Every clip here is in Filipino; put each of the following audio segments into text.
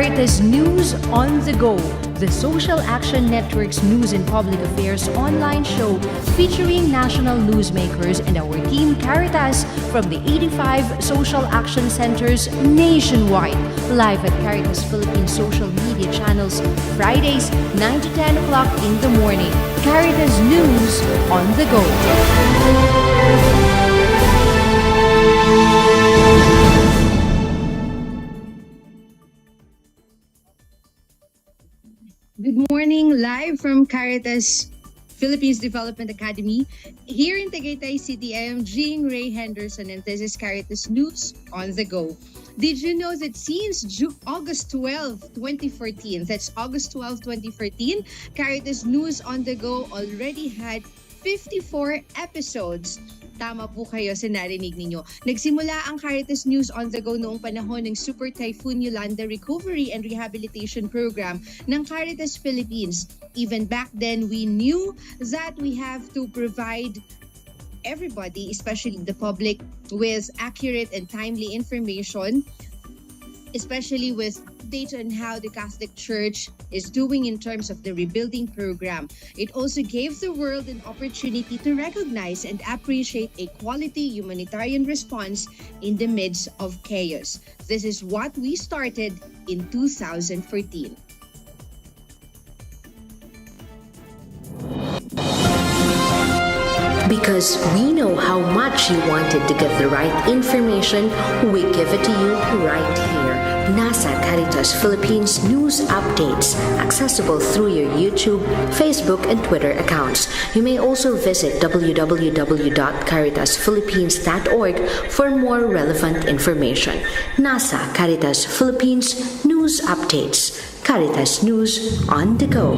Caritas News on the Go, the Social Action Network's news and public affairs online show featuring national newsmakers and our team Caritas from the 85 social action centers nationwide. Live at Caritas Philippines social media channels, Fridays 9 to 10 o'clock in the morning. Caritas News on the Go. Good morning, live from Caritas Philippines Development Academy. Here in Tagaytay City, I am Jean Ray Henderson and this is Caritas News on the Go. Did you know that since August 12, 2014, that's August 12, 2014, Caritas News on the Go already had 54 episodes. Tama po kayo sa narinig ninyo. Nagsimula ang Caritas News on the Go noong panahon ng Super Typhoon Yolanda Recovery and Rehabilitation Program ng Caritas Philippines. Even back then, we knew that we have to provide everybody, especially the public, with accurate and timely information, especially with data on how the Catholic Church is doing in terms of the rebuilding program. It also gave the world an opportunity to recognize and appreciate a quality humanitarian response in the midst of chaos. This is what we started in 2014. Because we know how much you wanted to get the right information, we give it to you right here. NASA Caritas Philippines News Updates, accessible through your YouTube, Facebook, and Twitter accounts. You may also visit www.caritasphilippines.org for more relevant information. NASA Caritas Philippines News Updates, Caritas News on the Go.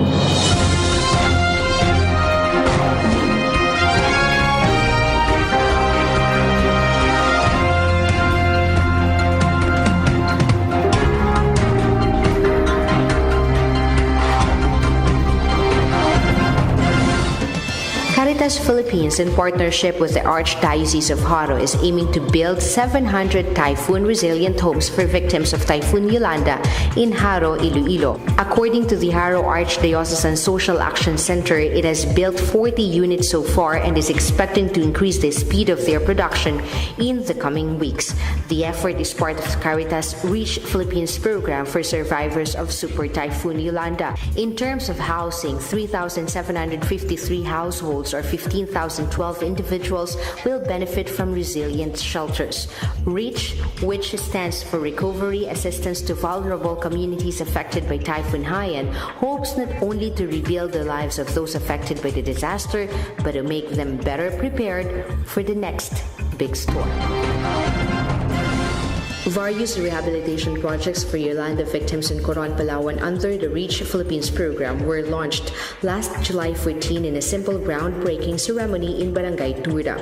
Caritas Philippines, in partnership with the Archdiocese of Haro, is aiming to build 700 typhoon-resilient homes for victims of Typhoon Yolanda in Haro, Iloilo. According to the Haro Archdiocesan Social Action Center, it has built 40 units so far and is expecting to increase the speed of their production in the coming weeks. The effort is part of Caritas Reach Philippines program for survivors of Super Typhoon Yolanda. In terms of housing, 3,753 households or 15,012 individuals will benefit from resilient shelters. REACH, which stands for Recovery Assistance to Vulnerable Communities Affected by Typhoon Haiyan, hopes not only to rebuild the lives of those affected by the disaster, but to make them better prepared for the next big storm. Various rehabilitation projects for Yolanda victims in Coron, Palawan under the Reach Philippines program were launched last July 14 in a simple groundbreaking ceremony in Barangay Turda.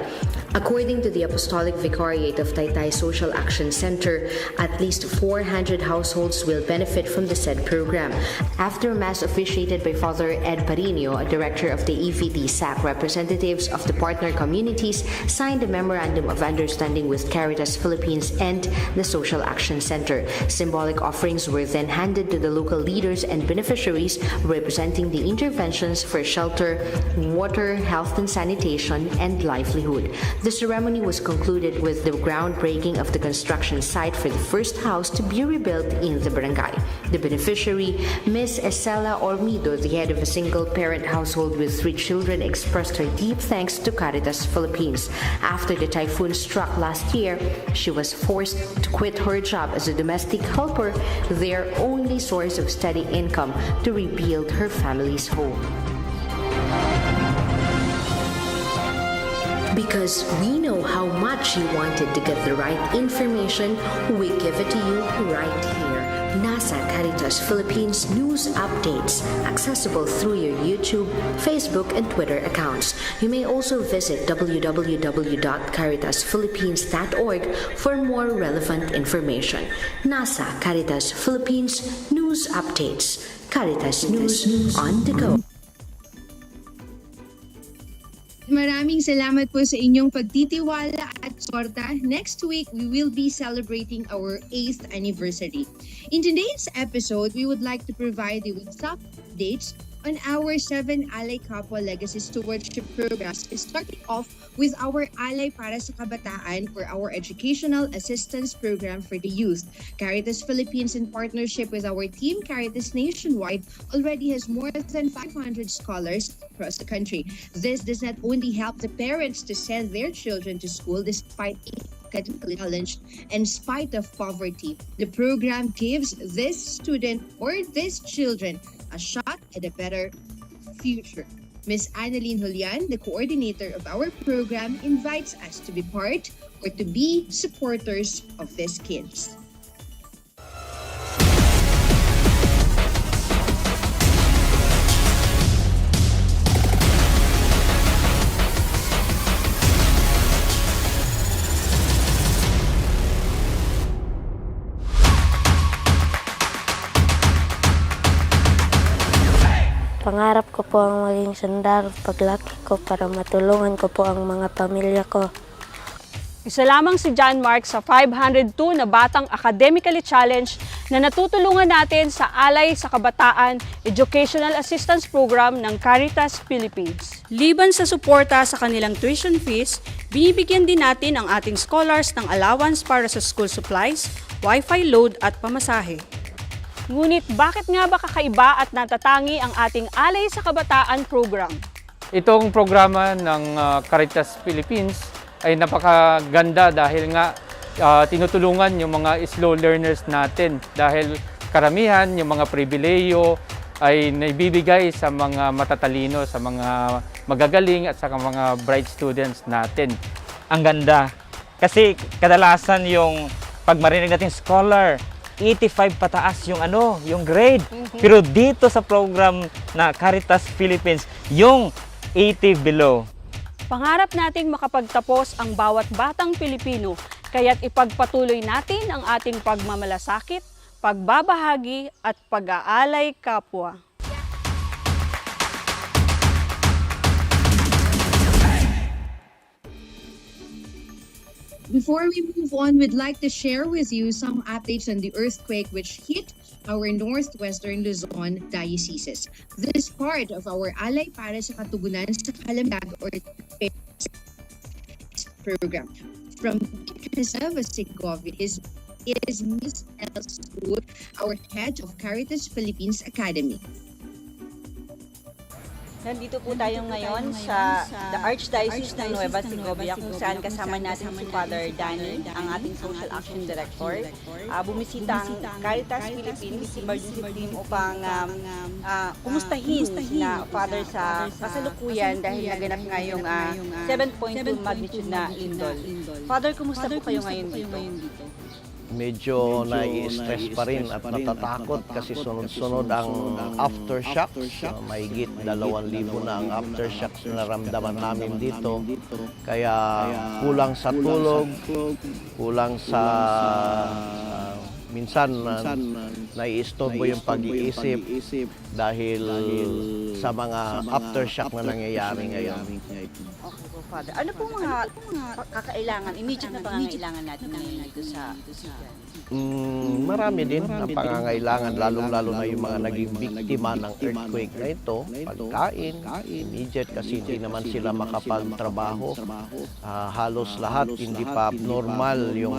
According to the Apostolic Vicariate of Taytay Social Action Center, at least 400 households will benefit from the said program. After Mass officiated by Father Ed Parino, a director of the EVT-SAC, representatives of the partner communities signed a Memorandum of Understanding with Caritas Philippines and the Social Action Center. Symbolic offerings were then handed to the local leaders and beneficiaries representing the interventions for shelter, water, health and sanitation, and livelihood. The ceremony was concluded with the groundbreaking of the construction site for the first house to be rebuilt in the barangay. The beneficiary, Ms. Estela Ormido, the head of a single-parent household with 3 children, expressed her deep thanks to Caritas Philippines. After the typhoon struck last year, she was forced to quit her job as a domestic helper, their only source of steady income, to rebuild her family's home. Because we know how much you wanted to get the right information, we give it to you right here. NASA Caritas Philippines News Updates, accessible through your YouTube, Facebook, and Twitter accounts. You may also visit www.caritasphilippines.org for more relevant information. NASA Caritas Philippines News Updates, Caritas News on the Go. maraming salamat po sa inyong pagtitiwala at suporta. Next week, we will be celebrating our 8th anniversary. In today's episode, we would like to provide you with some updates on our 7 Alay Kapwa Legacy Stewardship Programs, starting off with our Alay para sa Kabataan for our Educational Assistance Program for the Youth. Caritas Philippines, in partnership with our team Caritas Nationwide, already has more than 500 scholars across the country. This does not only help the parents to send their children to school despite academic challenge and spite of poverty. The program gives this student or these children a shot at a better future. Ms. Annalyn Julian, the coordinator of our program, invites us to be part or to be supporters of these kids. Pangarap ko po ang maging sundalo paglaki ko para matulungan ko po ang mga pamilya ko. Isa lamang si John Mark sa 502 na batang academically challenged na natutulungan natin sa Alay sa Kabataan Educational Assistance Program ng Caritas Philippines. Liban sa suporta sa kanilang tuition fees, binibigyan din natin ang ating scholars ng allowance para sa school supplies, wifi load at pamasahe. Ngunit bakit nga ba kakaiba at natatangi ang ating Alay sa Kabataan program? Itong programa ng Caritas Philippines ay napakaganda dahil nga tinutulungan yung mga slow learners natin dahil karamihan yung mga pribileyo ay naibibigay sa mga matatalino, sa mga magagaling at sa mga bright students natin. Ang ganda kasi kadalasan yung pag marinig natin scholar 85 pataas yung grade. Pero dito sa program na Caritas Philippines, yung 80 below. Pangarap nating makapagtapos ang bawat batang Pilipino, kaya't ipagpatuloy natin ang ating pagmamalasakit, pagbabahagi at pag-aalay kapwa. Before we move on, we'd like to share with you some updates on the earthquake which hit our northwestern Luzon dioceses. This part of our Alay para sa Katugunan sa Kalamdag or program. From Segovia is Ms. El Sur, our head of Caritas Philippines Academy. Nandito po tayo ngayon sa the Archdiocese ng Nueva Segovia kung saan kasama natin si Father Danny, ang ating Social Action Director. Bumisita ang Caritas Philippines Emergency Team upang kumustahin na Father sa kasalukuyan dahil naganap nga yung 7.2 magnitude na lindol. Father, kumusta po kayo ngayon dito? Medyo nai-stress pa rin at natatakot kasi sunod-sunod ang aftershocks. Mahigit 2,000 na ang aftershocks na naramdaman namin dito. Kaya kulang sa tulog, kulang sa minsan nai-istorbo yung pag-iisip dahil sa mga aftershock na nangyayari ngayon. Okay po, Father. Ano po mga kakailangan, immediate na pangangailangan natin ngayon dito sa Marami din ang pangangailangan, lalong-lalo na yung mga naging biktima ng earthquake na ito. Pagkain, immediate kasi hindi naman sila makapagtrabaho. Halos lahat hindi pa normal yung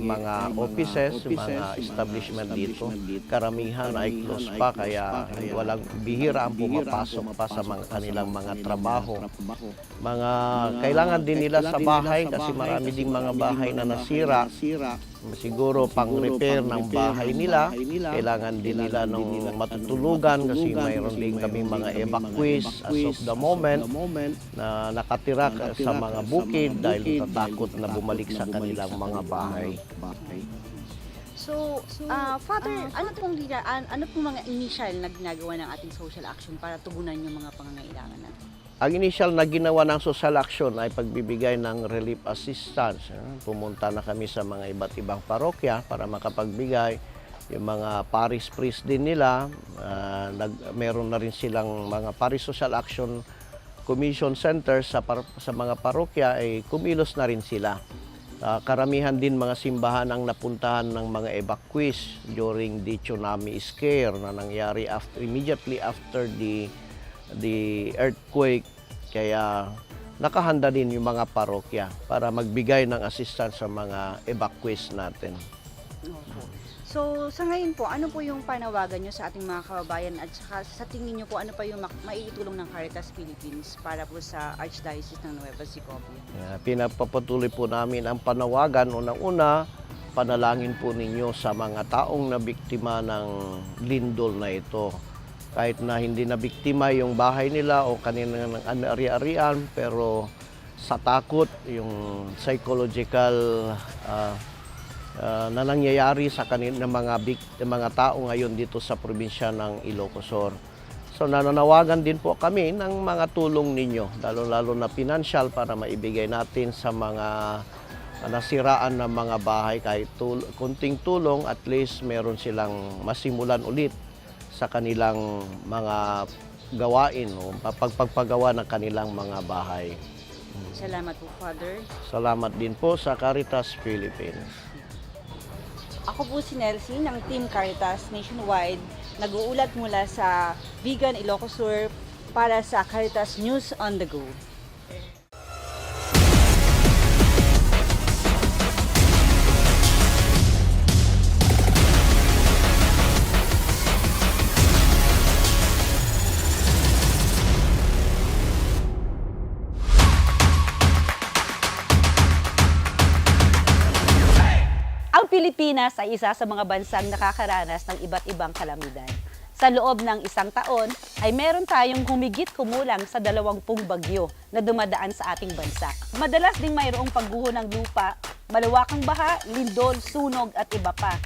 mga offices, yung mga establishment dito. Karamihan ay close pa kaya walang bihira ang pumapasok pa sa kanilang mga trabaho. Kailangan din nila sa bahay kasi marami ding mga bahay na nasira. Siguro pang-repair ng bahay nila, kailangan din nila ng matutulugan kasi mayroon din kami mga evacuees as of the moment na nakatira sa mga bukid dahil natatakot na bumalik sa kanilang mga bahay. So, Father, ano pong mga initial na ginagawa ng ating social action para tugunan yung mga pangangailangan natin? Ang initial na ginawa ng social action ay pagbibigay ng relief assistance. Pumunta na kami sa mga iba't ibang parokya para makapagbigay. Yung mga parish priest din nila, meron na rin silang mga parish social action commission centers sa mga parokya ay kumilos na rin sila. Karamihan din mga simbahan ang napuntahan ng mga evacuees during the tsunami scare na nangyari immediately after the earthquake. Kaya nakahanda din yung mga parokya para magbigay ng assistance sa mga evacuees natin. So, sa ngayon po, ano po yung panawagan nyo sa ating mga kababayan at saka sa tingin nyo po, ano pa yung maiitulong ng Caritas Philippines para po sa Archdiocese ng Nueva Ecija? Pinapapatuloy po namin ang panawagan. Unang-una, panalangin po ninyo sa mga taong nabiktima ng lindol na ito. Kahit na hindi nabiktima yung bahay nila o kanilang ari-arian, pero sa takot, yung psychological na nangyayari sa kanilang mga tao ngayon dito sa probinsya ng Ilocos Sur. So nananawagan din po kami ng mga tulong ninyo, lalo-lalo na financial para maibigay natin sa mga nasiraan ng mga bahay. Kahit kunting tulong, at least meron silang masimulan ulit sa kanilang mga gawain o pagpagawa ng kanilang mga bahay. Salamat po, Father. Salamat din po sa Caritas Philippines. Ako po si Nelsie ng Team Caritas Nationwide, nag-uulat mula sa Vegan Ilocos Sur para sa Caritas News on the Go. Ang Pilipinas ay isa sa mga bansang nakakaranas ng iba't ibang kalamidad. Sa loob ng isang taon ay meron tayong humigit kumulang sa 20 bagyo na dumadaan sa ating bansa. Madalas ding mayroong pagguho ng lupa, malawakang baha, lindol, sunog at iba pa.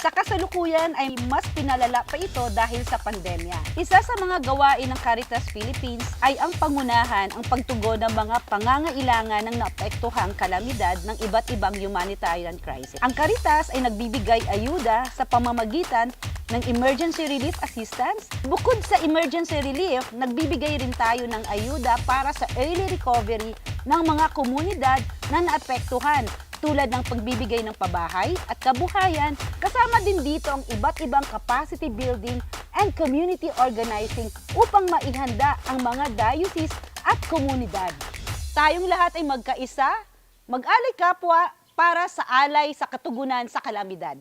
Sa kasalukuyan ay mas pinalala pa ito dahil sa pandemya. Isa sa mga gawain ng Caritas Philippines ay ang pangunahan ang pagtugon ng mga pangangailangan ng naapektuhang kalamidad ng iba't ibang humanitarian crisis. Ang Caritas ay nagbibigay ayuda sa pamamagitan ng emergency relief assistance. Bukod sa emergency relief, nagbibigay rin tayo ng ayuda para sa early recovery ng mga komunidad na naapektuhan, tulad ng pagbibigay ng pabahay at kabuhayan. Kasama din dito ang iba't ibang capacity building and community organizing upang maihanda ang mga diocese at komunidad. Tayong lahat ay magkaisa, mag-alay kapwa para sa alay sa katugunan sa kalamidad.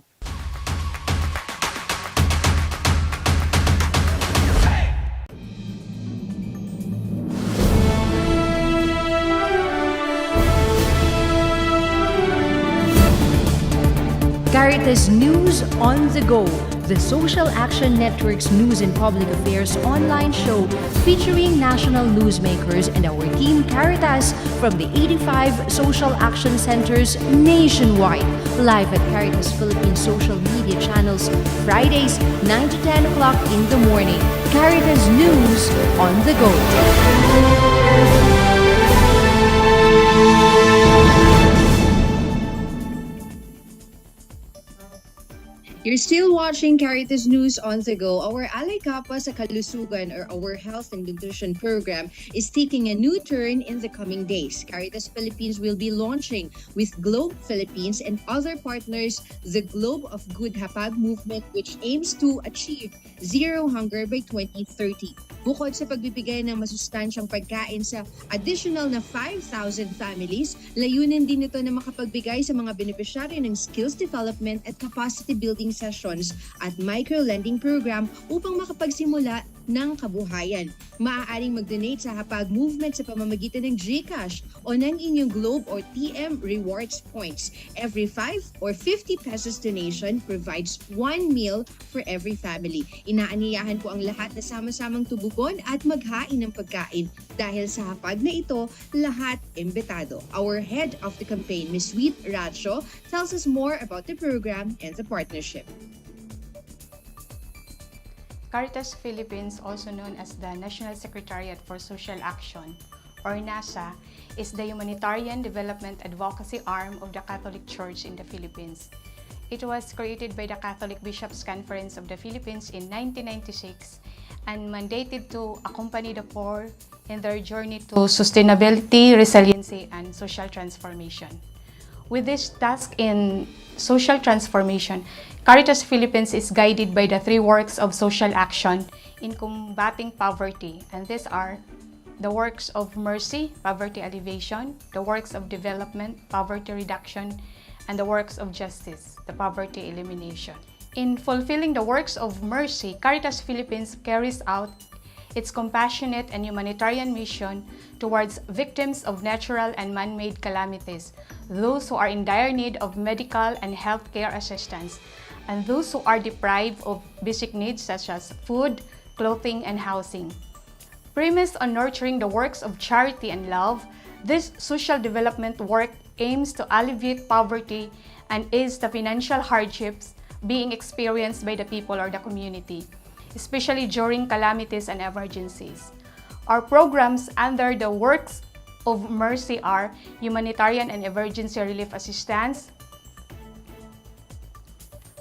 Caritas News on the Go, the Social Action Network's news and public affairs online show featuring national newsmakers and our team Caritas from the 85 social action centers nationwide. Live at Caritas Philippines social media channels, Fridays 9 to 10 o'clock in the morning. Caritas News on the Go. You're still watching Caritas News on the Go. Our Alay Kapwa sa Kalusugan, or our health and nutrition program, is taking a new turn in the coming days. Caritas Philippines will be launching with Globe Philippines and other partners the Globe of Good Hapag movement, which aims to achieve zero hunger by 2030. Bukod sa pagbibigay ng masustansyang pagkain sa additional na 5,000 families, layunin din ito na makapagbigay sa mga beneficiary ng skills development at capacity building sessions at micro-lending program upang makapagsimula ng kabuhayan. Maaaring mag-donate sa Hapag Movement sa pamamagitan ng GCash o ng inyong Globe or TM Rewards points. Every 5 or 50 pesos donation provides 1 meal for every family. Inaaniyahan po ang lahat na sama-samang tubugon at maghain ng pagkain. Dahil sa hapag na ito, lahat imbitado. Our head of the campaign, Ms. Sweet Racho, tells us more about the program and the partnership. Caritas Philippines, also known as the National Secretariat for Social Action, or NASA, is the humanitarian development advocacy arm of the Catholic Church in the Philippines. It was created by the Catholic Bishops' Conference of the Philippines in 1996 and mandated to accompany the poor in their journey to sustainability, resiliency, and social transformation. With this task in social transformation, Caritas Philippines is guided by the three works of social action in combating poverty, and these are the works of mercy, poverty alleviation, the works of development, poverty reduction, and the works of justice, the poverty elimination. In fulfilling the works of mercy, Caritas Philippines carries out its compassionate and humanitarian mission towards victims of natural and man-made calamities, those who are in dire need of medical and healthcare assistance, and those who are deprived of basic needs such as food, clothing, and housing. Premised on nurturing the works of charity and love, this social development work aims to alleviate poverty and ease the financial hardships being experienced by the people or the community, especially during calamities and emergencies. Our programs under the works of mercy are humanitarian and emergency relief assistance,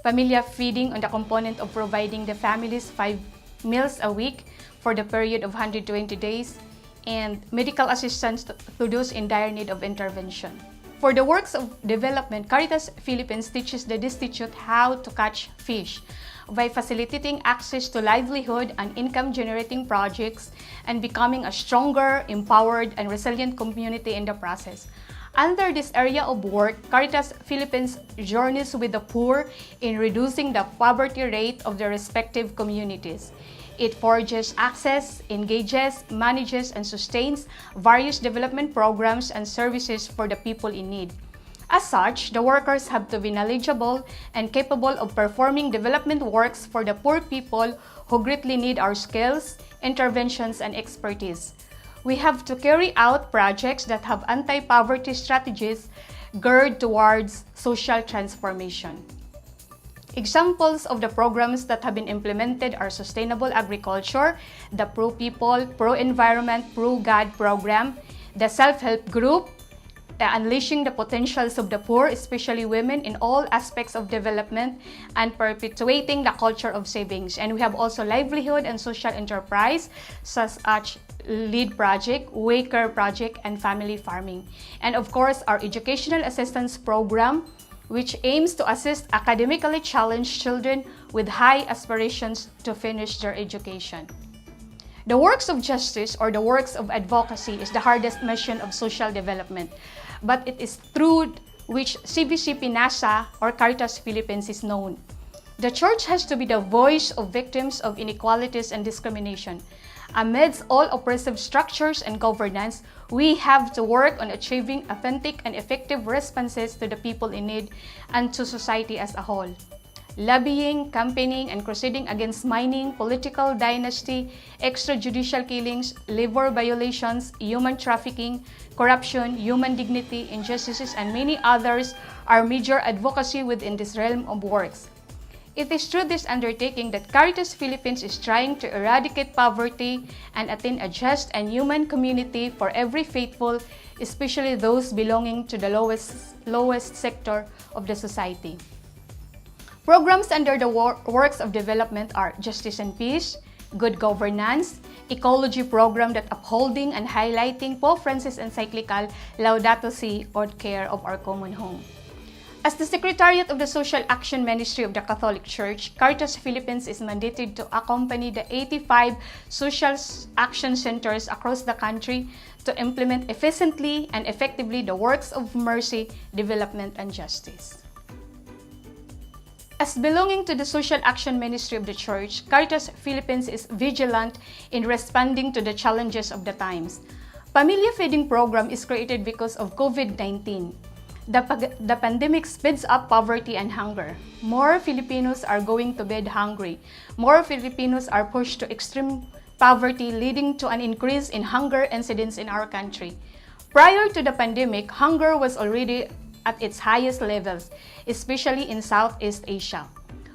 pamilya feeding on the component of providing the families 5 meals a week for the period of 120 days, and medical assistance to those in dire need of intervention. For the works of development, Caritas Philippines teaches the destitute how to catch fish by facilitating access to livelihood and income-generating projects and becoming a stronger, empowered, and resilient community in the process. Under this area of work, Caritas Philippines journeys with the poor in reducing the poverty rate of their respective communities. It forges access, engages, manages, and sustains various development programs and services for the people in need. As such, the workers have to be knowledgeable and capable of performing development works for the poor people who greatly need our skills, interventions, and expertise. We have to carry out projects that have anti-poverty strategies geared towards social transformation. Examples of the programs that have been implemented are sustainable agriculture, the Pro-People, Pro-Environment, Pro-God program, the self-help group, unleashing the potentials of the poor, especially women, in all aspects of development, and perpetuating the culture of savings. And we have also livelihood and social enterprise, such as LEAD project, Waker project, and family farming. And of course, our educational assistance program, which aims to assist academically challenged children with high aspirations to finish their education. The works of justice or the works of advocacy is the hardest mission of social development, but it is through which CBCP NASA or Caritas Philippines is known. The church has to be the voice of victims of inequalities and discrimination. Amidst all oppressive structures and governance, we have to work on achieving authentic and effective responses to the people in need and to society as a whole. Lobbying, campaigning, and crusading against mining, political dynasty, extrajudicial killings, labor violations, human trafficking, corruption, human dignity, injustices, and many others are major advocacy within this realm of works. It is through this undertaking that Caritas Philippines is trying to eradicate poverty and attain a just and human community for every faithful, especially those belonging to the lowest sector of the society. Programs under the works of development are Justice and Peace, Good Governance, Ecology Program that upholding and highlighting Pope Francis encyclical Laudato Si or Care of Our Common Home. As the Secretariat of the Social Action Ministry of the Catholic Church, Caritas Philippines is mandated to accompany the 85 social action centers across the country to implement efficiently and effectively the works of mercy, development, and justice. As belonging to the Social Action Ministry of the Church, Caritas Philippines is vigilant in responding to the challenges of the times. Pamilya Feeding Program is created because of COVID-19. The pandemic speeds up poverty and hunger. More Filipinos are going to bed hungry. More Filipinos are pushed to extreme poverty, leading to an increase in hunger incidence in our country. Prior to the pandemic, hunger was already at its highest levels, especially in Southeast Asia.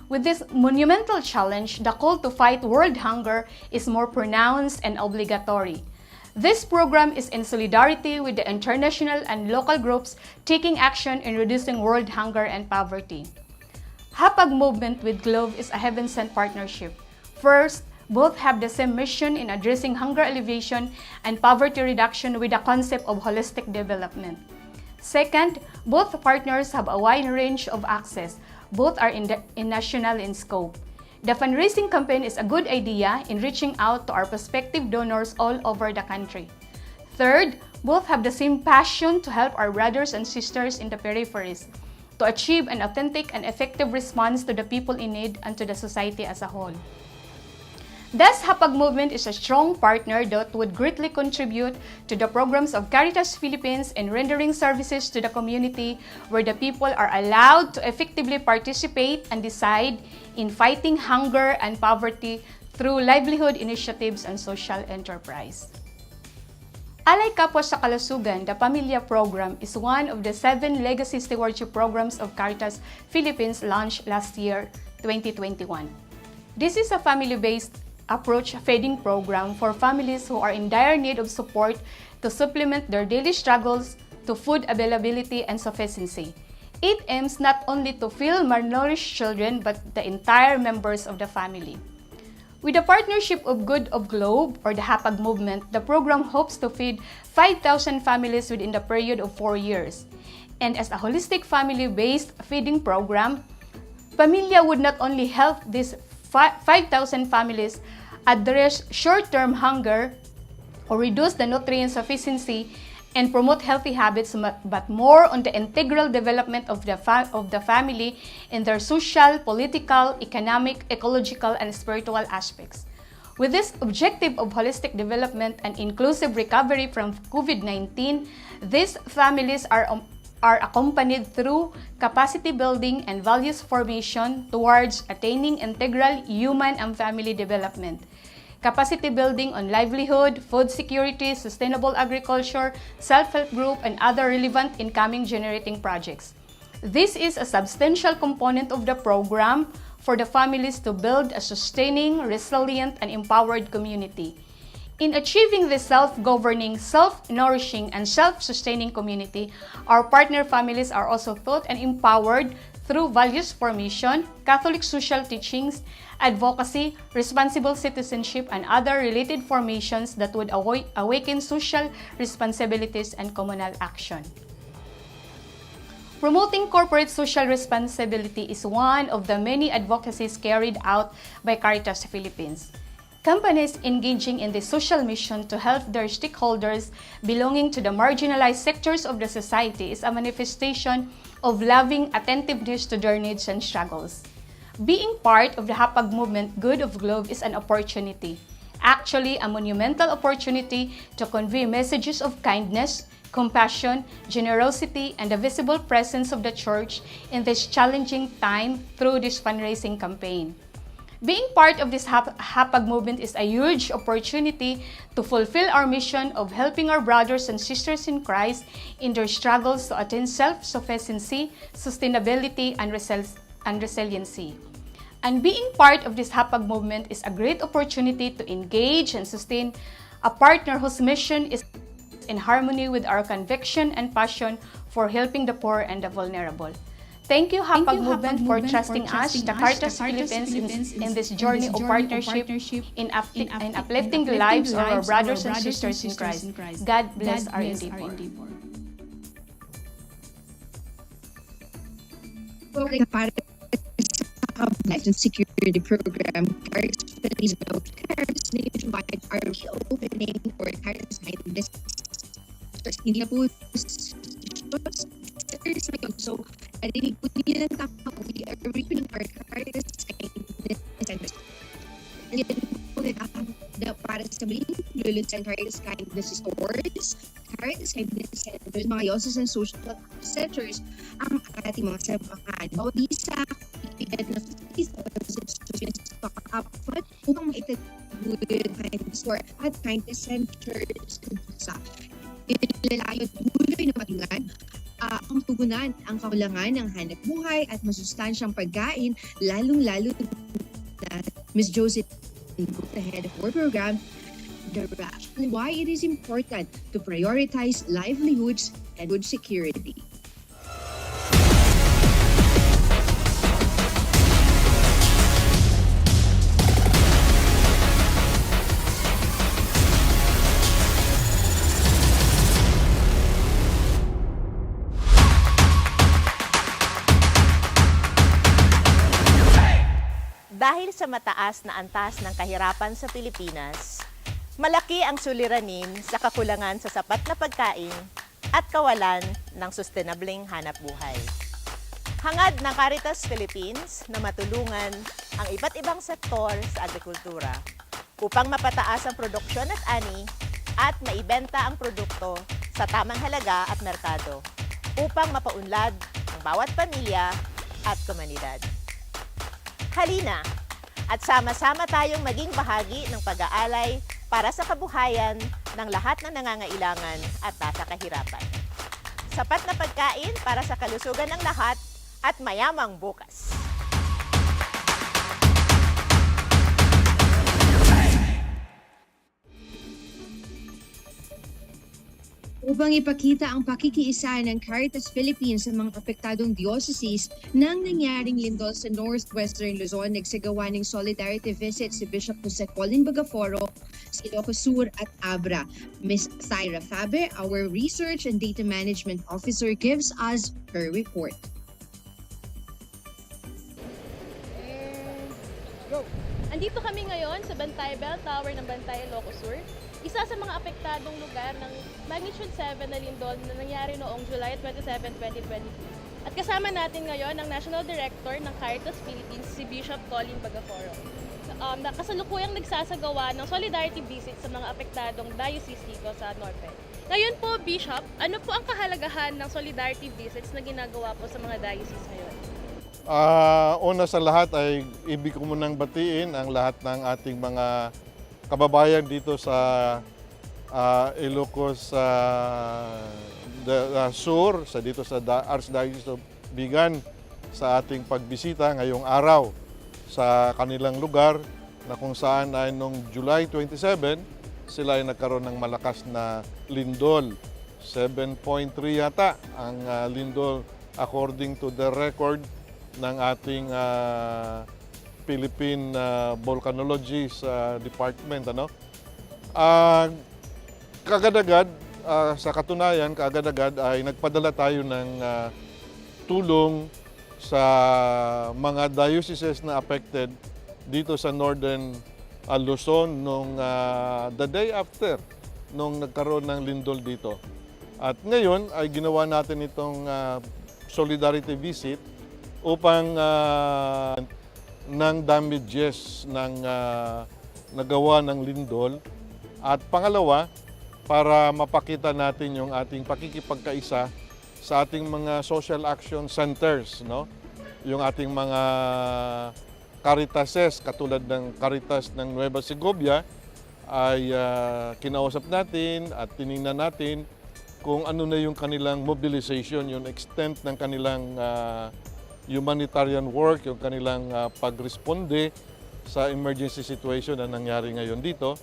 With this monumental challenge, the call to fight world hunger is more pronounced and obligatory. This program is in solidarity with the international and local groups taking action in reducing world hunger and poverty. Hapag movement with GLOVE is a heaven-sent partnership. First, Both have the same mission in addressing hunger alleviation and poverty reduction with the concept of holistic development. Second, both partners have a wide range of access. Both are national in scope. The fundraising campaign is a good idea in reaching out to our prospective donors all over the country. Third, both have the same passion to help our brothers and sisters in the peripheries, to achieve an authentic and effective response to the people in need and to the society as a whole. Thus, Hapag Movement is a strong partner that would greatly contribute to the programs of Caritas Philippines in rendering services to the community where the people are allowed to effectively participate and decide in fighting hunger and poverty through livelihood initiatives and social enterprise. Alay Kapwa sa Kalusugan, the Pamilya Program, is one of the 7 Legacy Stewardship Programs of Caritas Philippines launched last year, 2021. This is a family-based approach feeding program for families who are in dire need of support to supplement their daily struggles to food availability and sufficiency. It aims not only to feed malnourished children but the entire members of the family. With the partnership of Good of Globe or the Hapag Movement, the program hopes to feed 5,000 families within the period of 4 years. And as a holistic family-based feeding program, Pamilya would not only help these 5,000 families address short-term hunger or reduce the nutrient sufficiency and promote healthy habits, but more on the integral development of the family in their social, political, economic, ecological, and spiritual aspects. With this objective of holistic development and inclusive recovery from COVID-19, these families are accompanied through capacity building and values formation towards attaining integral human and family development. Capacity building on livelihood, food security, sustainable agriculture, self-help group, and other relevant income generating projects. This is a substantial component of the program for the families to build a sustaining, resilient, and empowered community. In achieving this self-governing, self-nourishing, and self-sustaining community, our partner families are also taught and empowered through values formation, Catholic social teachings, advocacy, responsible citizenship, and other related formations that would awaken social responsibilities and communal action. Promoting corporate social responsibility is one of the many advocacies carried out by Caritas Philippines. Companies engaging in the social mission to help their stakeholders belonging to the marginalized sectors of the society is a manifestation of loving attentiveness to their needs and struggles. Being part of the Hapag Movement Good of Globe is an opportunity, actually a monumental opportunity to convey messages of kindness, compassion, generosity, and the visible presence of the Church in this challenging time through this fundraising campaign. Being part of this Hapag Movement is a huge opportunity to fulfill our mission of helping our brothers and sisters in Christ in their struggles to attain self-sufficiency, sustainability, and resiliency. And being part of this Hapag Movement is a great opportunity to engage and sustain a partner whose mission is in harmony with our conviction and passion for helping the poor and the vulnerable. Thank you, Hapag Movement, for trusting us, the Caritas Philippines, in this journey of partnership in uplifting the lives of our brothers and sisters in Christ. God bless our endeavor. Para sa Life and Security Program, Caritas Philippines nationwide are reopening for Caritas kindness. Hindi na po so, narinig po niya ng tao, we are reopening our Caritas kindness centers. Yan po na para sabihin, lulutan Caritas kindness stores, Caritas kindness centers, mga yoses and social centers, ang ating mga sabakan. O di sa actividad na stock up upang maitagod kindness store at kindness centers sa ilalayo tuloy na matingan ang tugunan ang kakulangan ng hanap buhay at masustansyang pagkain, lalong-lalo na Ms. Joseph, the head of our program, direction why it is important to prioritize livelihoods and food security. sa mataas na antas ng kahirapan sa Pilipinas, malaki ang suliranin sa kakulangan sa sapat na pagkain at kawalan ng sustainableng hanapbuhay. Hangad ng Caritas Philippines na matulungan ang iba't ibang sektor sa agrikultura upang mapataas ang produksyon at ani at maibenta ang produkto sa tamang halaga at merkado upang mapaunlad ang bawat pamilya at komunidad. Halina at sama-sama tayong maging bahagi ng pag-aalay para sa kabuhayan ng lahat ng nangangailangan at nasa kahirapan. Sapat na pagkain para sa kalusugan ng lahat at mayamang bukas. Upang ipakita ang pakikiisa ng Caritas Philippines sa mga apektadong dioceses nang nangyaring lindol sa northwestern Luzon, nagsagawa ng solidarity visit si Bishop Jose Colin Bagaforo, Ilocos Sur at Abra. Ms. Thyra Fabe, our Research and Data Management Officer, gives us her report. Andito kami ngayon sa Bantay Bell Tower ng Bantay, Ilocos Sur, isa sa mga apektadong lugar ng magnitude 7 na lindol na nangyari noong July 27, 2022. At kasama natin ngayon ang National Director ng Caritas Philippines, si Bishop Colin Bagaforo. Na kasalukuyang nagsasagawa ng solidarity visit sa mga apektadong diocese dito sa Norte. Ngayon po, Bishop, ano po ang kahalagahan ng solidarity visits na ginagawa po sa mga diocese ngayon? Una sa lahat ay ibig ko munang batiin ang lahat ng ating mga kababayan dito sa Ilocos Sur, dito sa Archdiocese of Vigan sa ating pagbisita ngayong araw sa kanilang lugar na kung saan ay noong July 27 sila ay nagkaroon ng malakas na lindol. 7.3 yata ang lindol according to the record ng ating Philippine Volcanology Department. Kaagad-agad, sa katunayan, kaagad-agad ay nagpadala tayo ng tulong sa mga dioceses na affected dito sa northern Luzon nung the day after nung nagkaroon ng lindol dito. At ngayon ay ginawa natin itong solidarity visit upang ng damages ng nagawa ng lindol. At pangalawa, para mapakita natin yung ating pakikipagkaisa sa ating mga social action centers, no? Yung ating mga Caritases, katulad ng Caritas ng Nueva Segovia, ay kinausap natin at tiningnan natin kung ano na yung kanilang mobilization, yung extent ng kanilang humanitarian work, yung kanilang pagresponde sa emergency situation na nangyari ngayon dito.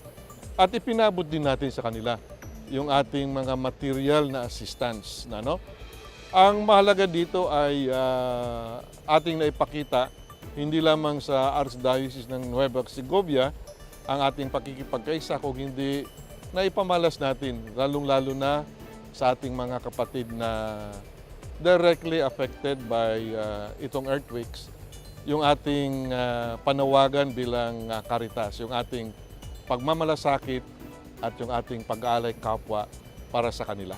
At ipinabot din natin sa kanila yung ating mga material na assistance. Ang mahalaga dito ay ating naipakita hindi lamang sa Archdiocese ng Nueva Segovia ang ating pakikipagkaisa, kung hindi naipamalas natin, lalong-lalo na sa ating mga kapatid na directly affected by itong earthquakes, yung ating panawagan bilang Caritas, yung ating pagmamalasakit at yung ating pag-aalay kapwa para sa kanila.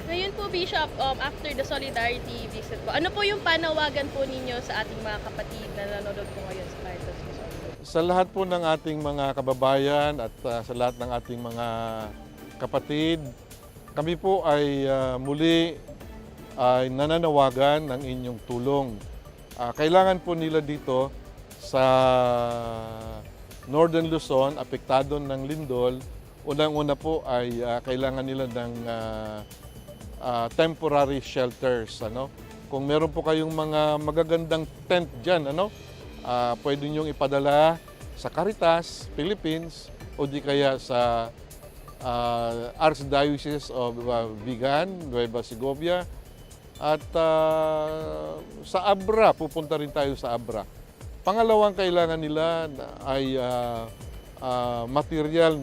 Ngayon po, Bishop, after the solidarity visit po, ano po yung panawagan po ninyo sa ating mga kapatid na nanonood po ngayon sa Caritas Luzon? Sa lahat po ng ating mga kababayan at sa lahat ng ating mga kapatid, kami po ay muli ay nananawagan ng inyong tulong. Kailangan po nila dito sa Northern Luzon, apektado ng lindol. Unang-una po ay kailangan nila ng temporary shelters. Kung meron po kayong mga magagandang tent dyan, pwede niyong ipadala sa Caritas Philippines o di kaya sa Archdiocese of Vigan, Nueva Segovia. At sa Abra, pupunta rin tayo sa Abra. Pangalawang kailangan nila ay material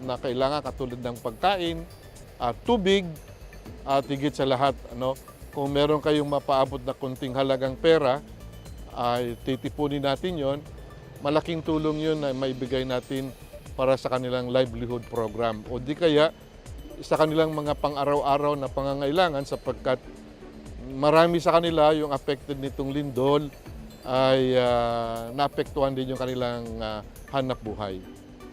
na kailangan katulad ng pagkain, tubig, at higit sa lahat, kung meron kayong mapaabot na kunting halagang pera, ay titipunin natin yon malaking tulong yun na maibigay natin para sa kanilang livelihood program o di kaya sa kanilang mga pang-araw-araw na pangangailangan sapagkat marami sa kanila yung affected nitong lindol ay naapektuhan din yung kanilang hanap buhay.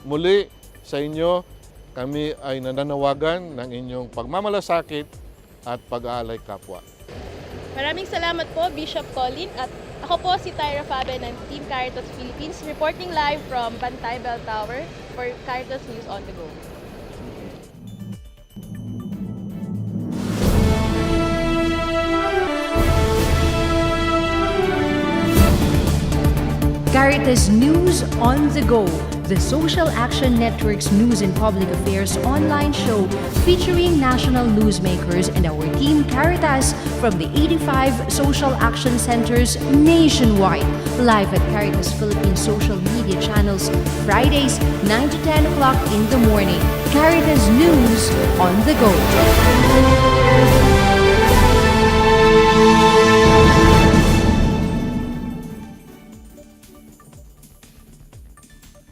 Muli sa inyo, kami ay nananawagan ng inyong pagmamalasakit at pag-aalay kapwa. Maraming salamat po, Bishop Colin. At ako po si Tyra Fabe ng Team Caritas Philippines, reporting live from Bantay Bell Tower for Caritas News on the Go. Caritas News on the Go, the Social Action Network's news and public affairs online show featuring national newsmakers and our team Caritas from the 85 social action centers nationwide. Live at Caritas Philippines social media channels, Fridays 9 to 10 o'clock in the morning. Caritas News on the Go.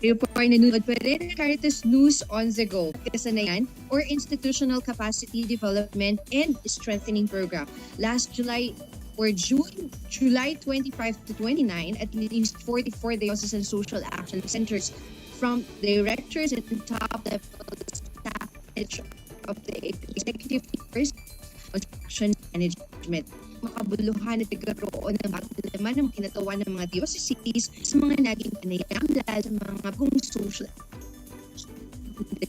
Kayo po ay nanonood pa rin ng Caritas News on the Go, kasanayan or Institutional Capacity Development and Strengthening Program. Last July 25 to 29, at least 44 diocesan social action centers from directors and top-level staff of the executive force construction management. Makabuluhan at nagkaroon ng pagdalaman ng kinatawan ng mga dioceses sa mga naging panayam dahil sa mga pong social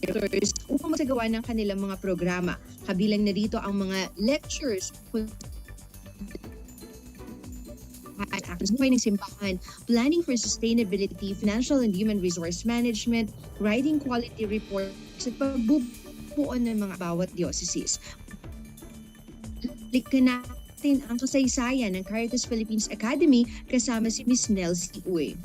directors upang masagawa ng kanilang mga programa. Kabilang na dito ang mga lectures, actions ng simbahan, planning for sustainability, financial and human resource management, writing quality reports at pagbubuo ng mga bawat dioceses. Likan natin ang kasaysayan ng Caritas Philippines Academy kasama si Ms. Nelsie Uy.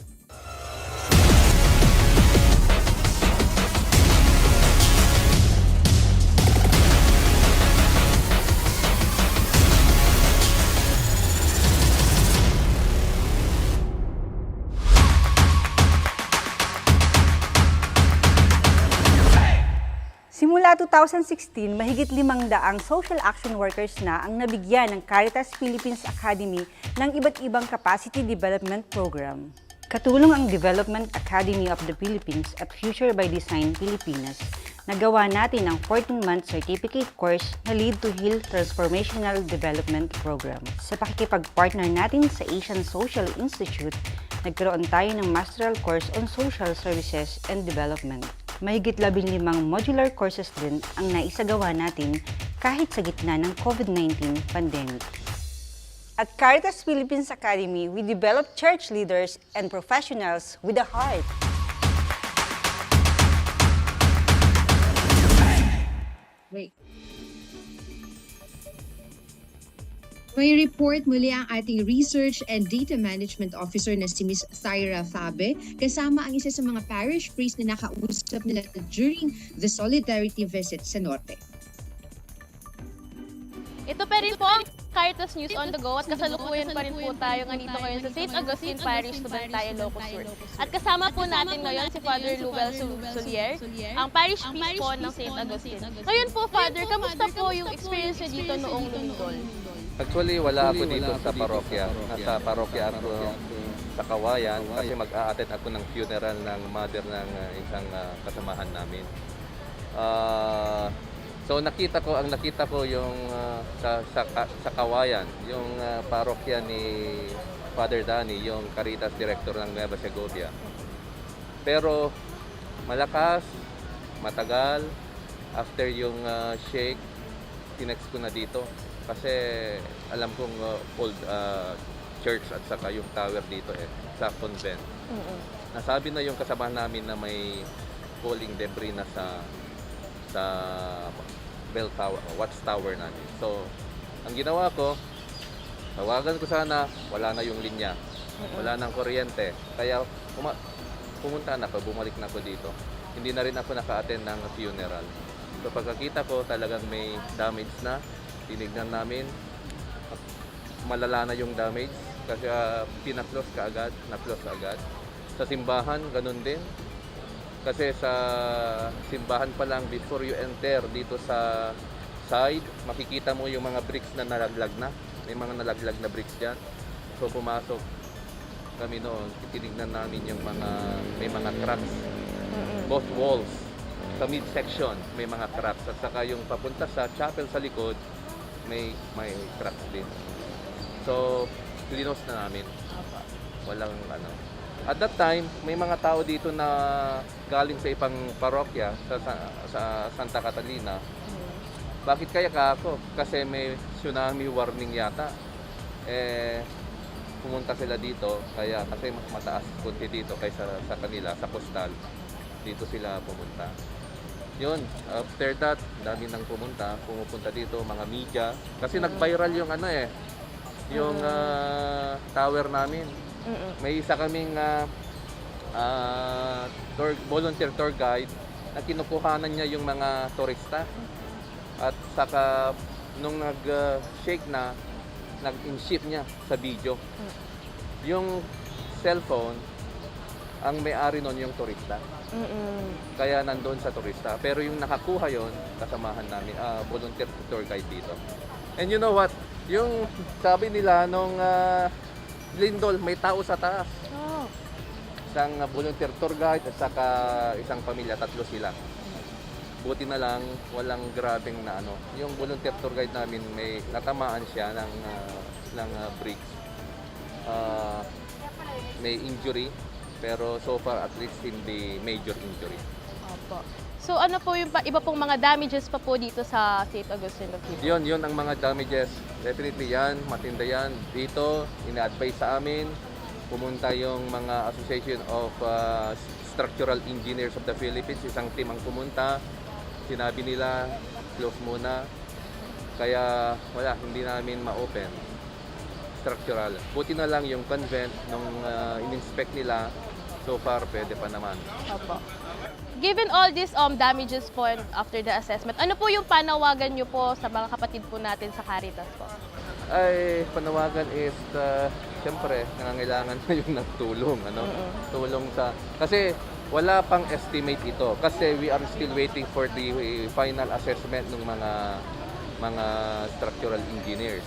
Simula 2016, mahigit 500 social action workers na ang nabigyan ng Caritas Philippines Academy ng iba't ibang capacity development program. Katulong ang Development Academy of the Philippines at Future by Design Pilipinas. Nagawa natin ang 14-month certificate course na Lead to Heal Transformational Development Program. Sa pakikipag-partner natin sa Asian Social Institute, nagkaroon tayo ng Masteral Course on Social Services and Development. Mahigit 15 modular courses din ang naisagawa natin kahit sa gitna ng COVID-19 pandemic. At Caritas Philippines Academy, we develop church leaders and professionals with a heart. Wait. May report muli ang ating Research and Data Management Officer na si Ms. Tyra Fabe, kasama ang isa sa mga parish priest na nakausap nila during the Solidarity Visit sa Norte. Ito pa rin po ang Caritas News on the Go at kasalukuyan pa rin po tayo nandito ngayon sa St. Augustine Parish sa Bantay, Sur. At kasama po natin ngayon si Father Luel Solier, ang parish priest po ng St. Augustine. Ngayon po, Father, kamusta po yung experience niyo dito noong lindol? Actually, wala ako dito sa parokya. Nasa parokya ako sa Kawayan kasi mag-a-attend ako ng funeral ng mother ng isang kasamahan namin. So nakita ko yung sa Kawayan, yung parokya ni Father Danny, yung Caritas Director ng Nueva Segovia. Pero malakas, matagal, after yung shake, tinext ko na dito. Kasi alam kong old church at saka yung tower dito sa convent. Nasabi na yung kasamahan namin na may falling debris na sa bell tower, watchtower namin. So, ang ginawa ko, tawagan ko sana, wala na yung linya. Wala nang kuryente. Kaya pumunta na ako, bumalik na ako dito. Hindi na rin ako naka-attend ng funeral. So, pagkakita ko talagang may damage na. Tinignan namin, malala na yung damage kasi na-close ka agad. Sa simbahan, ganun din. Kasi sa simbahan pa lang, before you enter dito sa side, makikita mo yung mga bricks na nalaglag na. May mga nalaglag na bricks dyan. So pumasok kami noon, titinignan namin yung may mga cracks. Both walls, sa midsection, may mga cracks. At saka yung papunta sa chapel sa likod, may cracks din. So, linos na namin. Walang ano. At that time, may mga tao dito na galing sa ibang parokya sa Santa Catalina. Bakit kaya ako? Kasi may tsunami warning yata. Pumunta sila dito kasi mas mataas kunti dito kaysa sa kanila, sa coastal. Dito sila pumunta. Yun, after that, dami nang pumupunta dito, mga media. Kasi nag-viral yung yung tower namin. May isa kaming volunteer tour guide na kinukuhanan niya yung mga turista. At saka nung nag-shake na, nag-in-ship niya sa video. Yung cellphone, ang may-ari nun yung turista. Kaya nandoon sa turista. Pero yung nakakuha yon, kasamahan namin, volunteer tour guide dito. And you know what? Yung sabi nila nung lindol, may tao sa taas. Isang volunteer tour guide at saka isang pamilya, 3 sila. Buti na lang, walang grabeng na ano. Yung volunteer tour guide namin, may natamaan siya ng bricks. May injury, pero so far at least hindi major injury. Opo. So ano po yung iba pong mga damages pa po dito sa St. Augustine of Hippo? Yun ang mga damages. Definitely yan, matinda yan. Dito, ina-advise sa amin, pumunta yung mga Association of Structural Engineers of the Philippines, isang team ang pumunta. Sinabi nila, close muna. Kaya wala, hindi namin ma-open. Structural. Buti na lang yung convent, nung in-inspect nila, so far pwede pa naman. Opo. Given all these damages po and after the assessment, ano po yung panawagan nyo po sa mga kapatid po natin sa Caritas po? Ay, panawagan is, siyempre, nangangailangan na yung nagtulong. Tulong kasi wala pang estimate ito. Kasi we are still waiting for the final assessment ng mga structural engineers.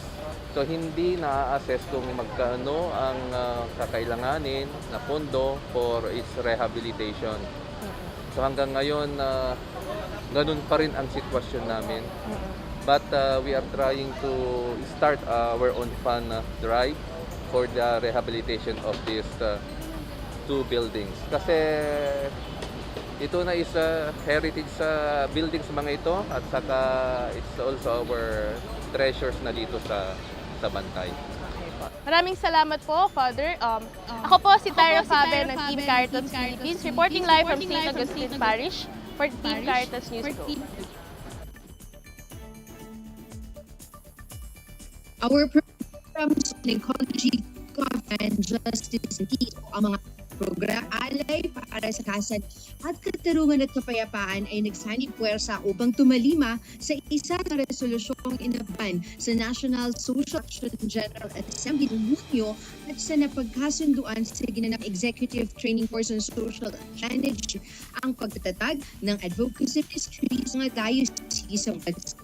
So, hindi na-assess kung magkano ang kakailanganin na pondo for its rehabilitation. So hanggang ngayon, ganun pa rin ang sitwasyon namin. But we are trying to start our own fund drive for the rehabilitation of these 2 buildings. Kasi ito na is heritage buildings mga ito at saka it's also our treasures na dito sa Bantay. Maraming salamat po, Father. Ako po si Tyra Faber ng Team Caritas Philippines, reporting live from St. Augustine Parish for Team Caritas News Group. Our programs on ecology, and justice and peace ang mga program Alay para sa kasan at katarungan at kapayapaan ay nagsanib puwersa upang tumalima sa isa na resolusyong inaban sa National Social Action General Assembly ng Hunyo at sa napagkasunduan sa ginanap Executive Training Course on Social Management ang pagtatatag ng advocacy ministries ng diocese sa bansa.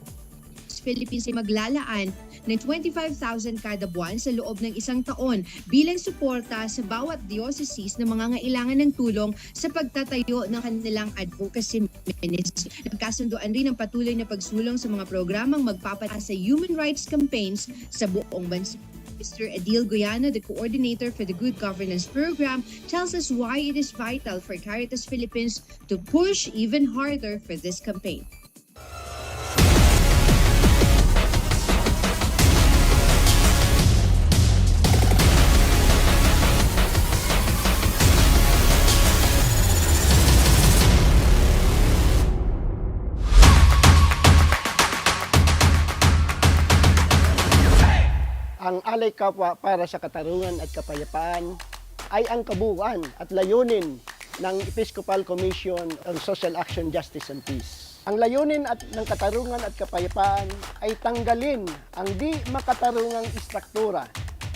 Philippines ay maglalaan ng 25,000 kada buwan sa loob ng 1 taon bilang suporta sa bawat diocese na mangangailangan ng tulong sa pagtatayo ng kanilang advocacy ministry. Nagkasunduan rin ang patuloy na pagsulong sa mga programang magpapataas sa human rights campaigns sa buong bansa. Mr. Adil Guyano, the coordinator for the Good Governance Program, tells us why it is vital for Caritas Philippines to push even harder for this campaign. Ang Alay Kapwa para sa katarungan at kapayapaan ay ang kabuuan at layunin ng Episcopal Commission on Social Action, Justice and Peace. Ang layunin ng katarungan at kapayapaan ay tanggalin ang di makatarungang istruktura.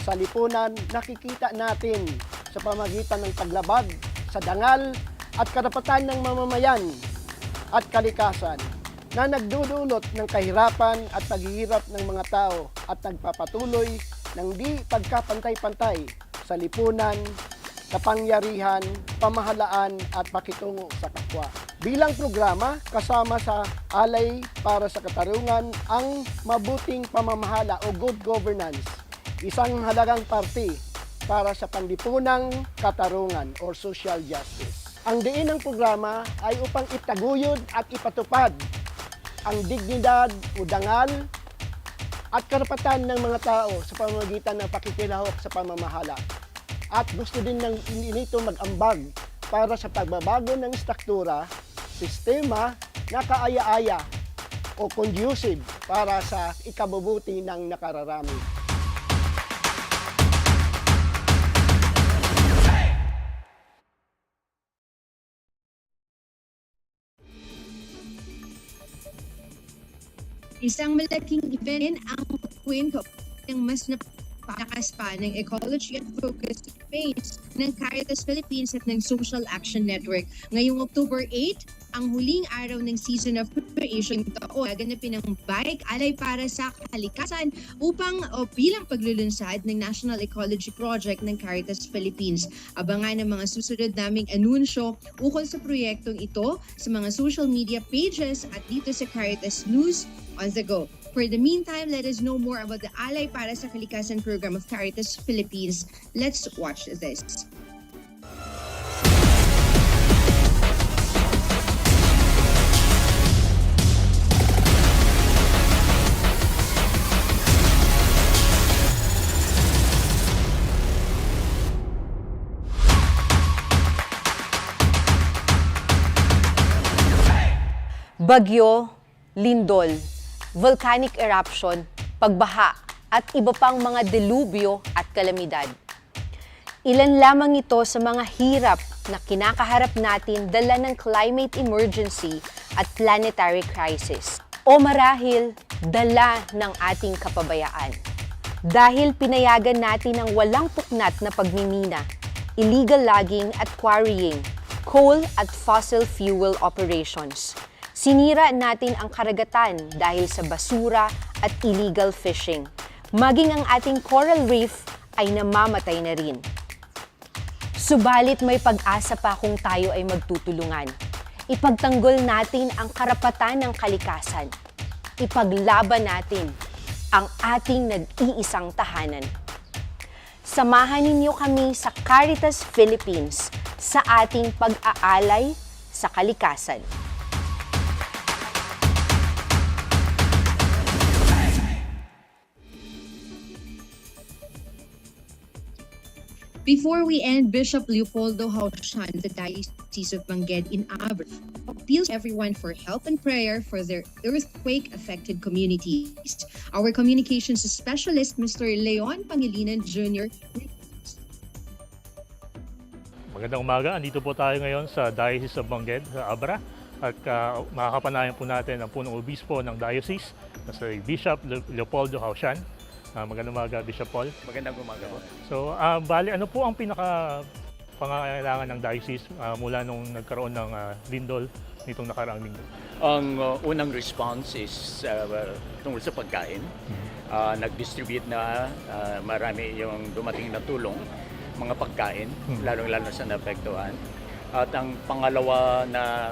Sa lipunan, nakikita natin sa pamagitan ng paglabag sa dangal at karapatan ng mamamayan at kalikasan na nagdudulot ng kahirapan at paghihirap ng mga tao at nagpapatuloy ng di pagkapantay-pantay sa lipunan, kapangyarihan, pamahalaan at pakitungo sa kapwa. Bilang programa, kasama sa Alay para sa Katarungan ang mabuting pamamahala o good governance, isang halagang parte para sa panlipunang katarungan or social justice. Ang diin ng programa ay upang itaguyod at ipatupad ang dignidad o dangal at karapatan ng mga tao sa pamamagitan ng pakikilahok sa pamamahala. At gusto din ng nito mag-ambag para sa pagbabago ng struktura, sistema na kaaya-aya o conducive para sa ikabubuti ng nakararami. Isang malaking event ang kwento ng mas napalakas pa ng ecology at focus campaigns ng Caritas Philippines at ng Social Action Network. Ngayong October 8, ang huling araw ng season of preparation taon, gaganapin ang Bike Alay para sa Kalikasan upang bilang paglulunsad ng National Ecology Project ng Caritas Philippines. Abangan ang mga susunod naming anunsyo ukol sa proyektong ito sa mga social media pages at dito sa Caritas News on the Go. For the meantime, let us know more about the Alay para sa Kalikasan program of Caritas Philippines. Let's watch this. Bagyo, lindol, volcanic eruption, pagbaha, at iba pang mga delubyo at kalamidad. Ilan lamang ito sa mga hirap na kinakaharap natin dala ng climate emergency at planetary crisis. O marahil, dala ng ating kapabayaan. Dahil pinayagan natin ang walang puknat na pagmimina, illegal logging at quarrying, coal at fossil fuel operations. Sinira natin ang karagatan dahil sa basura at illegal fishing. Maging ang ating coral reef ay namamatay na rin. Subalit may pag-asa pa kung tayo ay magtutulungan. Ipagtanggol natin ang karapatan ng kalikasan. Ipaglaban natin ang ating nag-iisang tahanan. Samahan ninyo kami sa Caritas Philippines sa ating pag-aalay sa kalikasan. Before we end, Bishop Leopoldo Haushan, the Diocese of Benguet in Abra, appeals to everyone for help and prayer for their earthquake-affected communities. Our communications specialist, Mr. Leon Pangilinan Jr. Magandang umaga. Andito po tayo ngayon sa Diocese of Benguet sa Abra at makakapanayan po natin ang punong obispo ng diocese na si Bishop Leopoldo Haushan. Magandang umaga, Bishop Paul. Magandang umaga po. So, bali, ano po ang pinaka-pangangailangan ng diocese mula nung nagkaroon ng lindol nitong nakaraang linggo? Ang unang response is tungkol sa pagkain. Nag-distribute na marami yung dumating na tulong, mga pagkain, lalong-lalo sa naapektuhan. At ang pangalawa na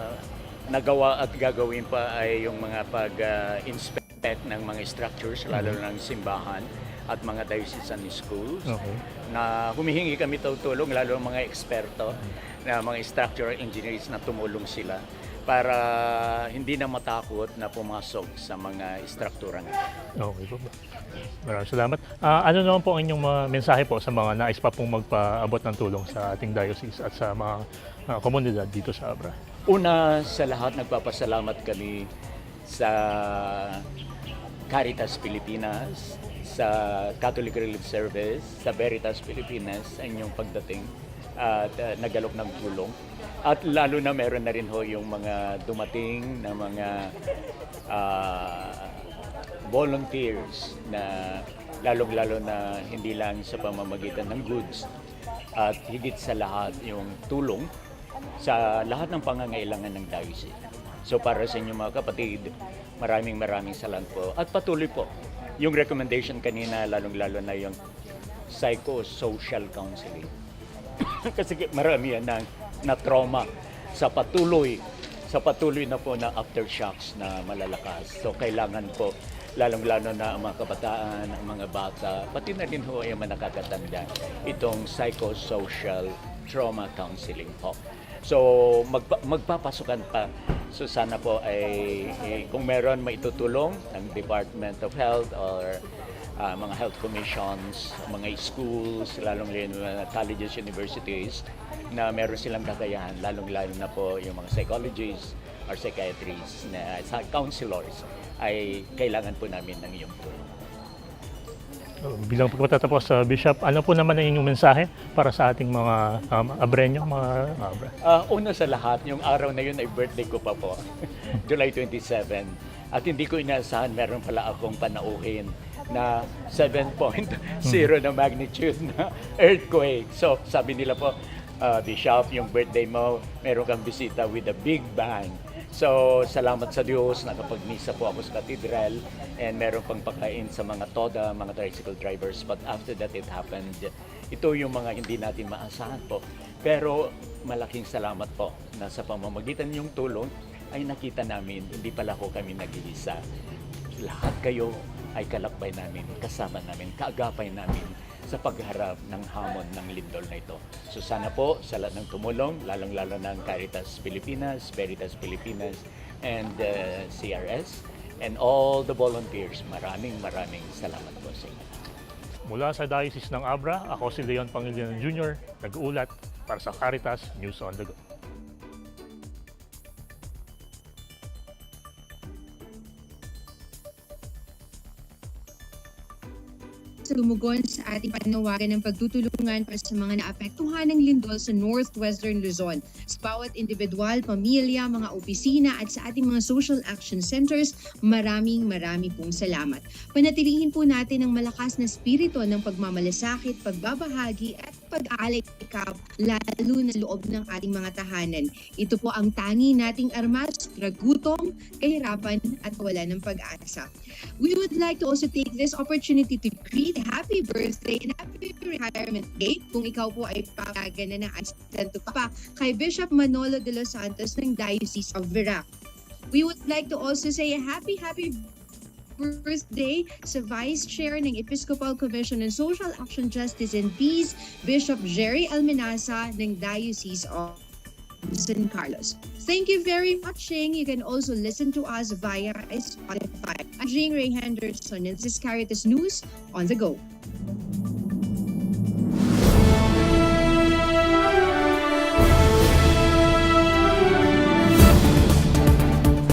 nagawa at gagawin pa ay yung mga pag-inspect ng mga structures, lalo ng simbahan at mga diocesan schools. Okay. Na humihingi kami tulong, lalo ng mga eksperto, na mga structural engineers na tumulong sila para hindi na matakot na pumasok sa mga struktura nila. Okay po. Maraming salamat. Ano naman po ang inyong mensahe po sa mga nais pa pong magpaabot ng tulong sa ating diocese at sa mga komunidad dito sa Abra? Una sa lahat, nagpapasalamat kami sa Caritas Pilipinas, sa Catholic Relief Service, sa Veritas Pilipinas, ang inyong pagdating at nagalok ng tulong. At lalo na meron na rin ho yung mga dumating na mga volunteers na lalong-lalo na hindi lang sa pamamagitan ng goods, at higit sa lahat yung tulong sa lahat ng pangangailangan ng diocese. So para sa inyo mga kapatid, maraming salamat po at patuloy po yung recommendation kanina, lalong-lalo na yung psychosocial counseling. Kasi marami yan na trauma sa patuloy na po na aftershocks na malalakas. So kailangan po, lalong-lalo na ang mga kabataan, ang mga bata, pati na din ho yung mga nakakatanda, itong psychosocial trauma counseling po. So magpapasukan pa. So sana po ay kung meron maitutulong ng Department of Health or mga health commissions, mga schools, lalong-lalo na colleges, universities, na meron silang kakayahan, lalong-lalo na po yung mga psychologists or psychiatrists, na counselors, ay kailangan po namin ng iyong tulong. Bilang pagkatatapos, Bishop, ano po naman ang inyong mensahe para sa ating mga Abreño, mga Abra? Una sa lahat, yung araw na yun ay birthday ko pa po, July 27. At hindi ko inaasahan, meron pala akong panauhin na 7.0 na magnitude na earthquake. So sabi nila po, Bishop, yung birthday mo, meron kang bisita with a big bang. So salamat sa Diyos, nakapag-misa po ako sa katedral and meron pang pagkain sa mga toda, mga tricycle drivers. But after that it happened, ito yung mga hindi natin maasahan po. Pero malaking salamat po na sa pamamagitan yung tulong ay nakita namin, hindi pala ko kami nag-iisa. Lahat kayo ay kalakbay namin, kasama namin, kaagapay namin sa pagharap ng hamon ng lindol na ito. So sana po sa lahat ng tumulong, lalong-lalo ng Caritas Pilipinas, and CRS, and all the volunteers, maraming salamat po sa inyo. Mula sa Diocese ng Abra, ako si Leon Pangilinan Jr., nag-uulat para sa Caritas News on the Go. Lumugon sa ating panawagan ng pagtutulungan para sa mga naapektuhan ng lindol sa northwestern Luzon. Sa bawat individual, pamilya, mga opisina at sa ating mga social action centers, marami pong salamat. Panatilihin po natin ang malakas na spirito ng pagmamalasakit, pagbabahagi at pag-aalay kap, lalo na sa loob ng ating mga tahanan. Ito po ang tangi nating armas, gutom, kahirapan at wala ng pag-asa. We would like to also take this opportunity to greet happy birthday and happy retirement day kung ikaw po ay papagana ng assistant to Kapwa kay Bishop Manolo de los Santos ng Diocese of Verac. We would like to also say a happy birthday sa Vice Chair ng Episcopal Commission on Social Action, Justice and Peace, Bishop Jerry Almenasa ng Diocese of San Carlos. Thank you very much. You can also listen to us via Spotify. I'm Jean Ray Henderson and this is Caritas News on the Go.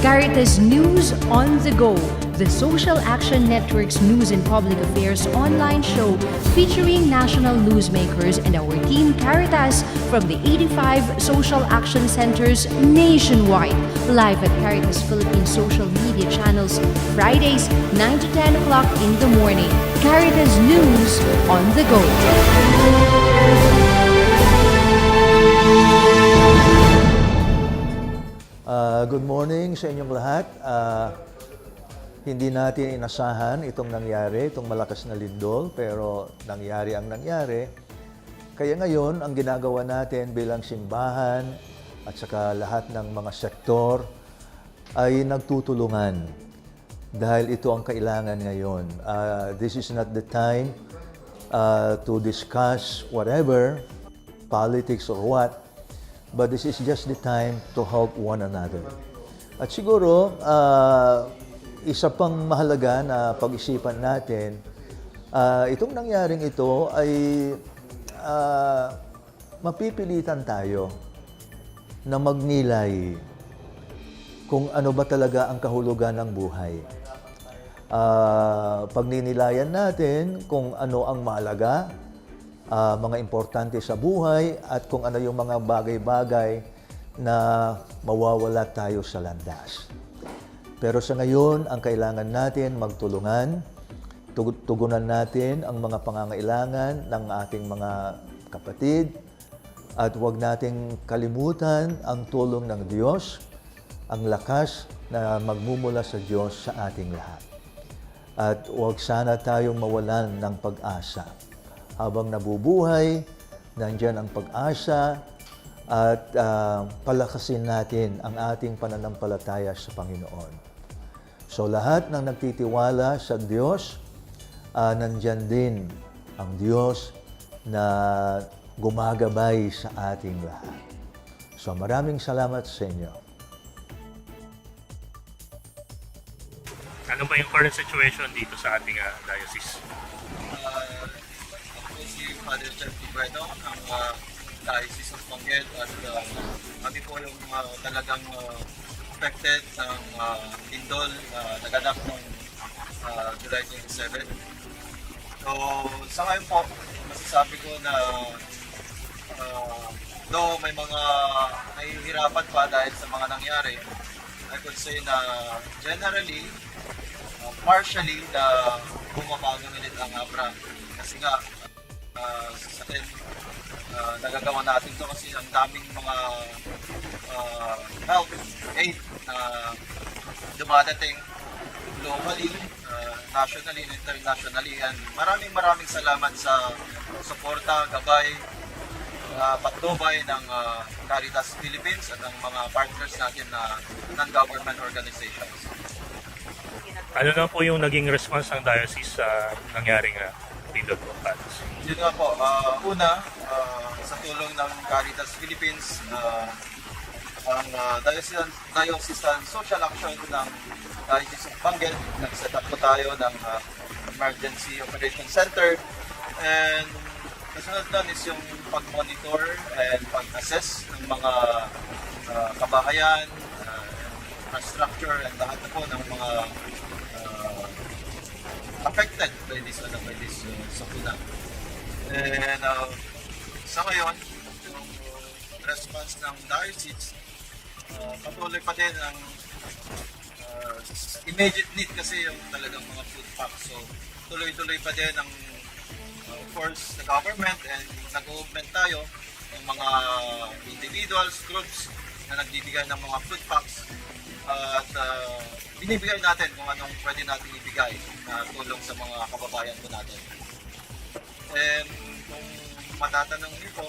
Caritas News on the Go, the Social Action Network's news and public affairs online show featuring national newsmakers and our team Caritas from the 85 social action centers nationwide. Live at Caritas Philippines social media channels, Fridays 9 to 10 o'clock in the morning. Caritas News on the Go. Good morning sa inyong lahat. Hindi natin inasahan itong nangyari, itong malakas na lindol, pero nangyari ang nangyari. Kaya ngayon, ang ginagawa natin bilang simbahan at saka lahat ng mga sektor ay nagtutulungan dahil ito ang kailangan ngayon. This is not the time to discuss whatever, politics or what, but this is just the time to help one another. At siguro, isa pang mahalaga na pag-isipan natin, itong nangyaring ito ay mapipilitan tayo na magnilay kung ano ba talaga ang kahulugan ng buhay. Pagninilayan natin kung ano ang mahalaga, mga importante sa buhay at kung ano yung mga bagay-bagay na mawawala tayo sa landas. Pero sa ngayon, ang kailangan natin magtulungan, tugunan natin ang mga pangangailangan ng ating mga kapatid, at huwag nating kalimutan ang tulong ng Diyos, ang lakas na magmumula sa Diyos sa ating lahat. At huwag sana tayong mawalan ng pag-asa. Habang nabubuhay, nandyan ang pag-asa at palakasin natin ang ating pananampalataya sa Panginoon. So lahat ng nagtitiwala sa Diyos, nandyan din ang Diyos na gumagabay sa ating lahat. So maraming salamat sa inyo. Ano ba yung current situation dito sa ating diocese? Ako si Father Jeffrey Bueno, ang Diocese of Bangued, at kami po yung talagang affected ng lindol naganap noong July 27. So sa ngayon po, masasabi ko na though may mga nahihirapan pa dahil sa mga nangyari, I could say na generally, partially, na bumabago ulit ang Abra. Kasi nga, sa atin, nagagawa natin to kasi ang daming mga help, aid na dumadating locally, nationally, and internationally. And maraming salamat sa suporta, gabay, patnubay ng Caritas Philippines at ang mga partners natin na non-government organizations. Ano na po yung naging response ng diocese sa nangyaring lindol po? Yun nga po, una, sa tulong ng Caritas Philippines, ang Diocesan Social Action ng Diocese of Bangued, nag-set up po tayo ng Emergency Operation Center, and kasunod nun is yung pag-monitor and pag-assess ng mga kabahayan, infrastructure, and lahat na po ng mga affected by this sakuna. And sa ngayon, yung response ng diocese, patuloy pa din ang immediate need kasi yung talagang mga food packs. So tuloy-tuloy pa din ang of course the government, and nag-augment tayo ng mga individuals, groups na nagbibigay ng mga food packs, at binibigay natin kung anong pwede natin ibigay na tulong sa mga kababayan po natin. And kung matatanong niyo po,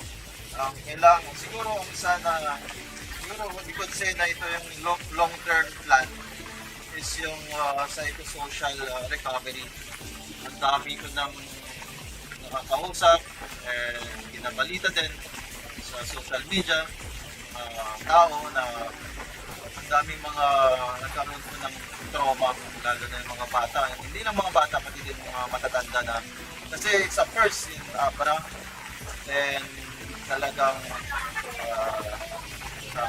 kailangan siguro ang isa na siguro we could say na ito yung long-term plan is yung psychosocial recovery. Ang dami ko ng nakakausap, kinabalita din sa social media, tao na ang daming mga nagkaroon po ng trauma, lalo na yung mga bata. Hindi lang mga bata, pati din mga matatanda na. Kasi it's a first in Abra, and talagang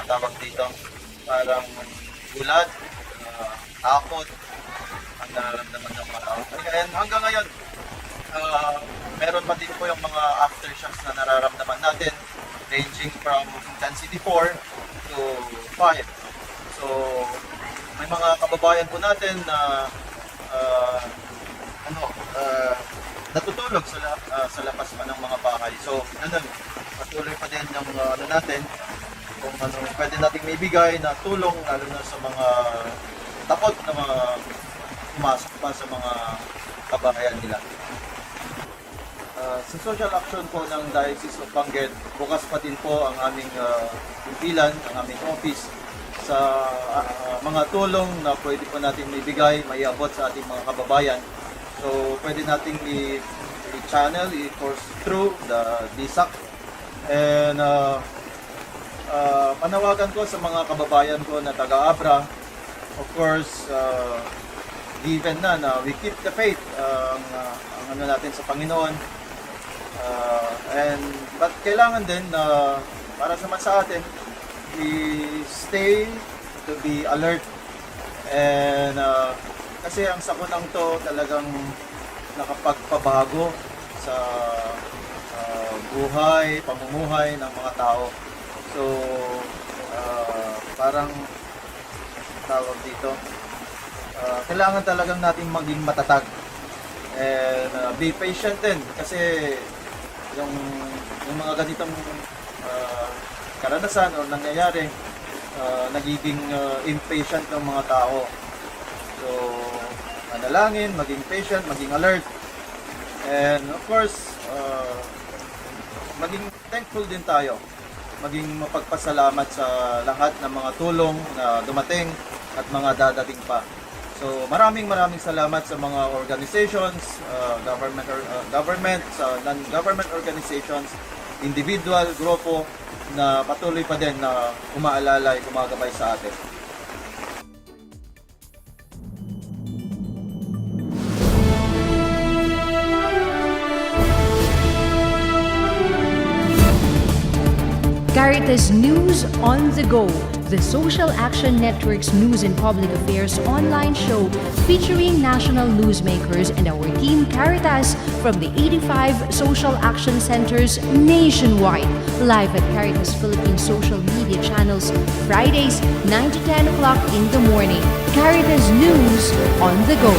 tawag dito, parang gulat, takot ang nararamdaman ng mga tao. And hanggang ngayon, meron pa din po yung mga aftershocks na nararamdaman natin, ranging from intensity 4 to 5. So, may mga kababayan po natin na natutulog sa labas pa ng mga bahay. So, patuloy pa din yung natin, kung ano pwede nating maibigay na tulong, lalo na sa mga takot na mga pumasok pa sa mga kabahayan nila. Sa social action po ng Diocese of Bangued, bukas pa din po ang aming pimpilan, ang aming office sa mga tulong na pwede po natin maibigay, maiabot sa ating mga kababayan. So pwede nating i-channel, i-course through the DSAC. And panawagan ko sa mga kababayan ko na taga-Abra, of course, given na we keep the faith ang ano natin sa Panginoon. But kailangan din para naman sa atin, we stay to be alert, and kasi ang sakunang to talagang nakapagpabago sa buhay, pamumuhay ng mga tao. So parang tawag dito, kailangan talagang natin maging matatag, and be patient din kasi yung, yung mga ganitong karanasan o nangyayari, nagiging impatient ng mga tao. So, manalangin, maging patient, maging alert. And of course, maging thankful din tayo. Maging mapagpasalamat sa lahat ng mga tulong na dumating at mga dadating pa. So, maraming salamat sa mga organizations, government, sa non-government organizations, individual, grupo na patuloy pa din na umaalalay, gumagabay sa atin. Caritas News on the Go, the Social Action Network's news and public affairs online show featuring national newsmakers and our team Caritas from the 85 social action centers nationwide. Live at Caritas Philippines social media channels, Fridays 9 to 10 o'clock in the morning. Caritas News on the Go.